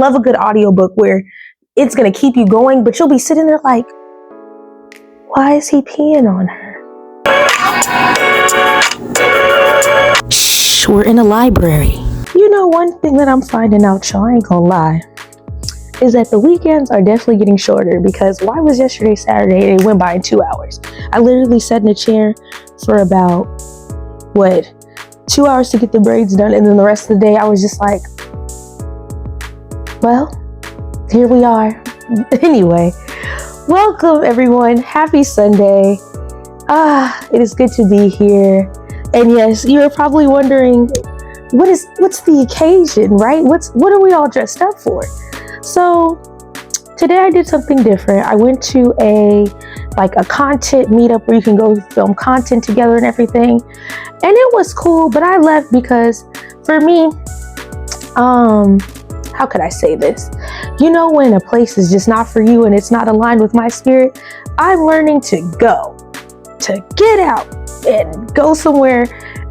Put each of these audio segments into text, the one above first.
love a good audiobook where it's going to keep you going, but you'll be sitting there like, why is he peeing on her? Shh, we're in a library. You know, one thing that I'm finding out, y'all, I ain't gonna lie, is that the weekends are definitely getting shorter, because why was yesterday Saturday? It went by in 2 hours. I literally sat in a chair for about, 2 hours to get the braids done, and then the rest of the day I was just like, well, here we are. Anyway, welcome everyone. Happy Sunday. It is good to be here. And yes, you're probably wondering, what's the occasion, right? What are we all dressed up for? So today I did something different. I went to a content meetup where you can go film content together and everything. And it was cool, but I left because for me, how could I say this? You know, when a place is just not for you and it's not aligned with my spirit, I'm learning to get out and go somewhere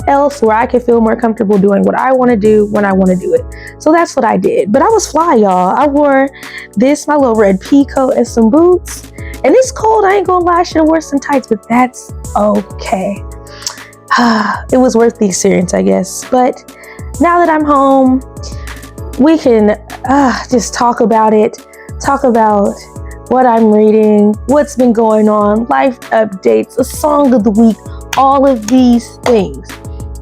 else where I can feel more comfortable doing what I want to do when I want to do it. So that's what I did. But I was fly, y'all. I wore my little red pea coat and some boots. And it's cold, I ain't gonna lie, I should have worn some tights, but that's okay. It was worth the experience, I guess. But now that I'm home, we can just talk about it, talk about what I'm reading, what's been going on, life updates, a song of the week, all of these things.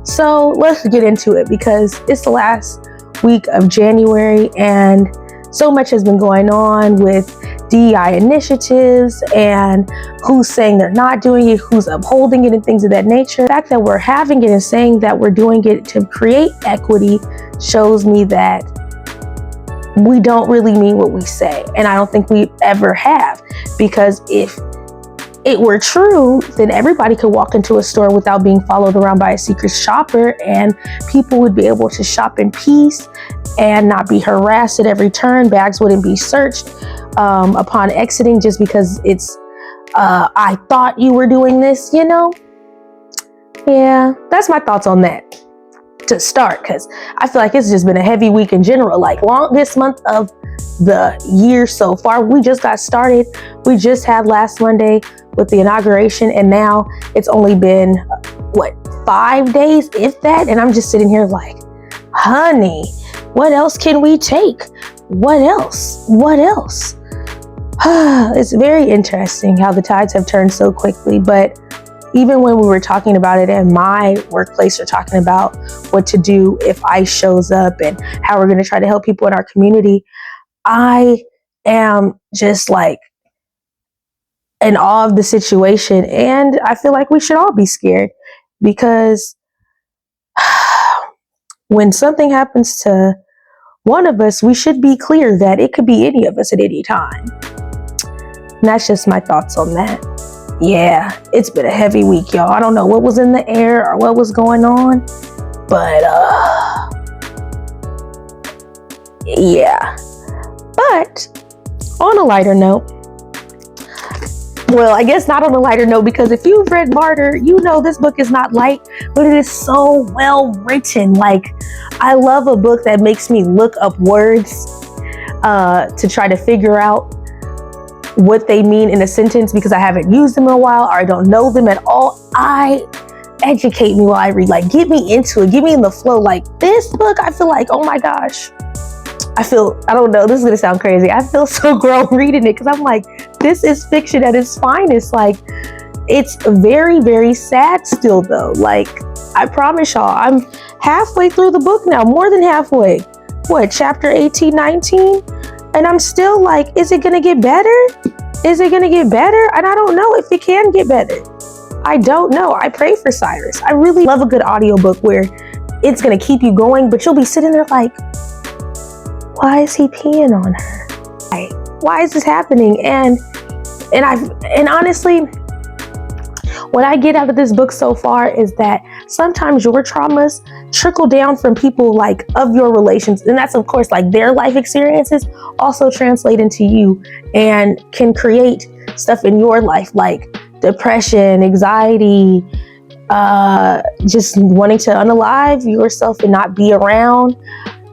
So let's get into it, because it's the last week of January and so much has been going on with DEI initiatives and who's saying they're not doing it, who's upholding it, and things of that nature. The fact that we're having it and saying that we're doing it to create equity shows me that we don't really mean what we say. And I don't think we ever have, because if it were true, then everybody could walk into a store without being followed around by a secret shopper, and people would be able to shop in peace and not be harassed at every turn. Bags wouldn't be searched upon exiting just because it's, I thought you were doing this, you know? Yeah, that's my thoughts on that to start, because I feel like it's just been a heavy week in general, like longest month of the year so far. We just got started. We just had last Monday with the inauguration, and now it's only been 5 days, if that, and I'm just sitting here like, honey, what else can we take? What else? It's very interesting how the tides have turned so quickly. But even when we were talking about it in my workplace, or talking about what to do if ICE shows up and how we're going to try to help people in our community, I am just like in awe of the situation. And I feel like we should all be scared, because when something happens to one of us, we should be clear that it could be any of us at any time. And that's just my thoughts on that. Yeah, it's been a heavy week, y'all. I don't know what was in the air or what was going on, but yeah. But on a lighter note, well, I guess not on a lighter note, because if you've read Martyr, you know this book is not light, but it is so well written. Like, I love a book that makes me look up words to try to figure out what they mean in a sentence, because I haven't used them in a while or I don't know them at all. Educate me while I read. Like, get me into it, get me in the flow. Like, this book, I feel like, oh my gosh, I don't know, this is gonna sound crazy, I feel so grown reading it, because I'm like, this is fiction at its finest. Like, it's very, very sad still though. Like, I promise y'all, I'm halfway through the book now, more than halfway. Chapter 18, 19? And I'm still like, is it gonna get better? Is it gonna get better? And I don't know if it can get better. I don't know. I pray for Cyrus. I really love a good audiobook where it's gonna keep you going, but you'll be sitting there like, why is he peeing on her? Why is this happening? And honestly, what I get out of this book so far is that sometimes your traumas trickle down from people like of your relations, and that's of course like their life experiences also translate into you and can create stuff in your life like depression, anxiety, just wanting to unalive yourself and not be around.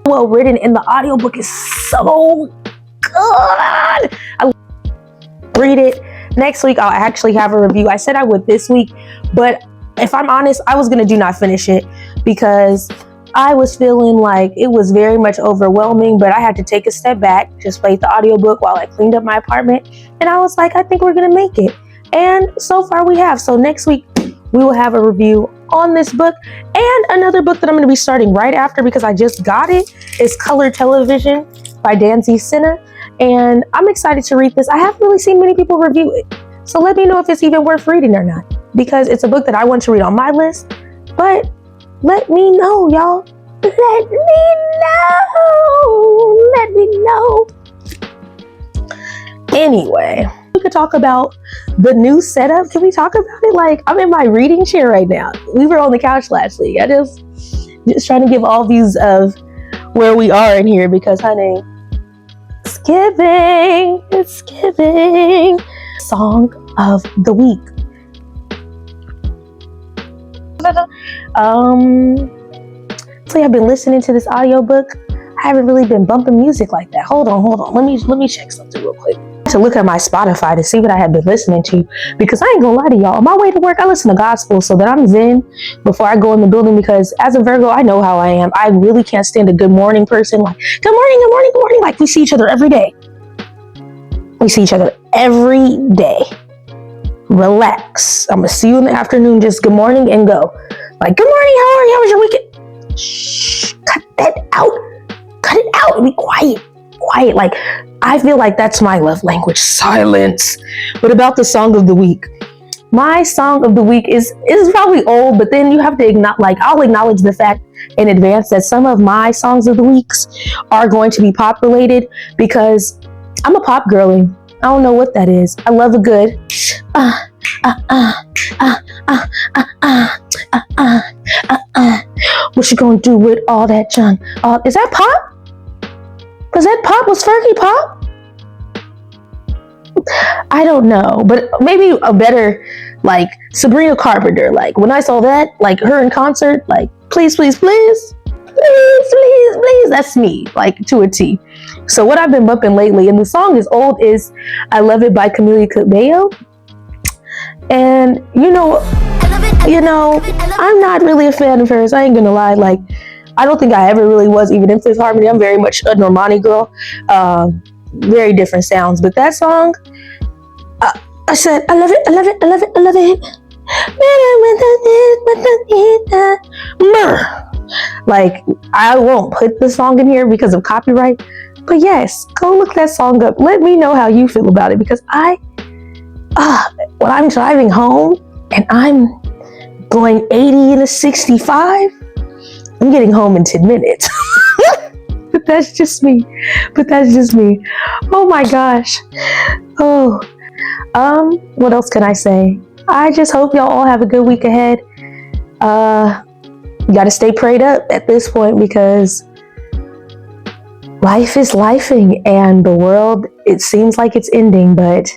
well written, and the audiobook is so good. I read it. Next week I'll actually have a review. I said I would this week, but if I'm honest, I was gonna do not finish it because I was feeling like it was very much overwhelming, but I had to take a step back, just played the audiobook while I cleaned up my apartment, and I was like, I think we're gonna make it. And so far we have. So next week we will have a review on this book, and another book that I'm gonna be starting right after because I just got it is Color Television by Danzy Senna. And I'm excited to read this. I haven't really seen many people review it. So let me know if it's even worth reading or not, because it's a book that I want to read on my list. But let me know, y'all. Let me know. Let me know. Anyway, we could talk about the new setup. Can we talk about it? Like, I'm in my reading chair right now. We were on the couch last week. I just trying to give all views of where we are in here because, honey, it's giving. Song of the week. So I've been listening to this audiobook. I haven't really been bumping music like that. Hold on. Let me check something real quick. To look at my Spotify to see what I have been listening to, because I ain't gonna lie to y'all, on my way to work I listen to gospel so that I'm zen before I go in the building, because as a Virgo I know how I am. I really can't stand a good morning person, like good morning, like we see each other every day. We see each other every day. Relax. I'm gonna see you in the afternoon, just good morning and go. Like, good morning, how are you? How was your weekend? Shh, cut that out. Cut it out. Be quiet. Like, I feel like that's my love language, silence. But about the song of the week. My song of the week is probably old, but then you have to I'll acknowledge the fact in advance that some of my songs of the weeks are going to be pop-related because I'm a pop girly. I don't know what that is. I love a good what you gonna do with all that junk? Is that pop? Was that pop? Was Fergie pop? I don't know, but maybe a better, like, Sabrina Carpenter. Like, when I saw that, like, her in concert, like, please, that's me, like, to a T. So what I've been bumping lately, and the song is old, is I Love It by Camila Cabello. And, I'm not really a fan of hers. I ain't gonna lie. Like, I don't think I ever really was, even in Fifth Harmony. I'm very much a Normani girl. Very different sounds. But that song, I said, I love it. Like, I won't put the song in here because of copyright. But yes, go look that song up. Let me know how you feel about it, because when I'm driving home and I'm going 80 in a 65, I'm getting home in 10 minutes. But that's just me. Oh my gosh. What else can I say? I just hope y'all all have a good week ahead. You gotta stay prayed up at this point, because life is lifing and the world, it seems like it's ending, but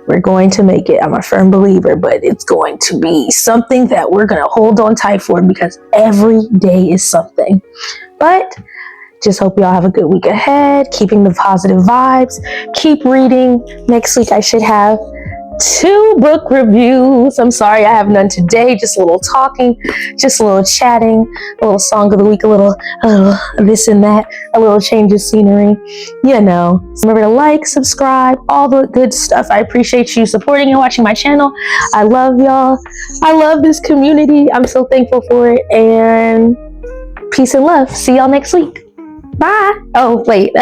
we're going to make it. I'm a firm believer, but it's going to be something that we're going to hold on tight for, because every day is something. But just hope y'all have a good week ahead, keeping the positive vibes, keep reading. Next week I should have 2 book reviews. I'm sorry I have none today, just a little talking, just a little chatting, a little song of the week, a little this and that, a little change of scenery, Remember to like, subscribe, all the good stuff. I appreciate you supporting and watching my channel. I love y'all. I love this community. I'm so thankful for it, and peace and love. See y'all next week. Bye. Oh, wait,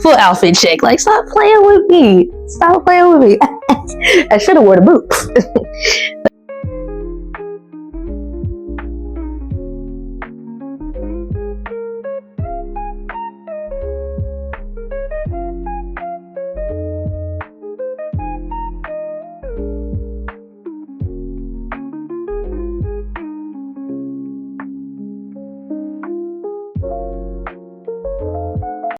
full outfit check. Like, stop playing with me. I should have worn the boots.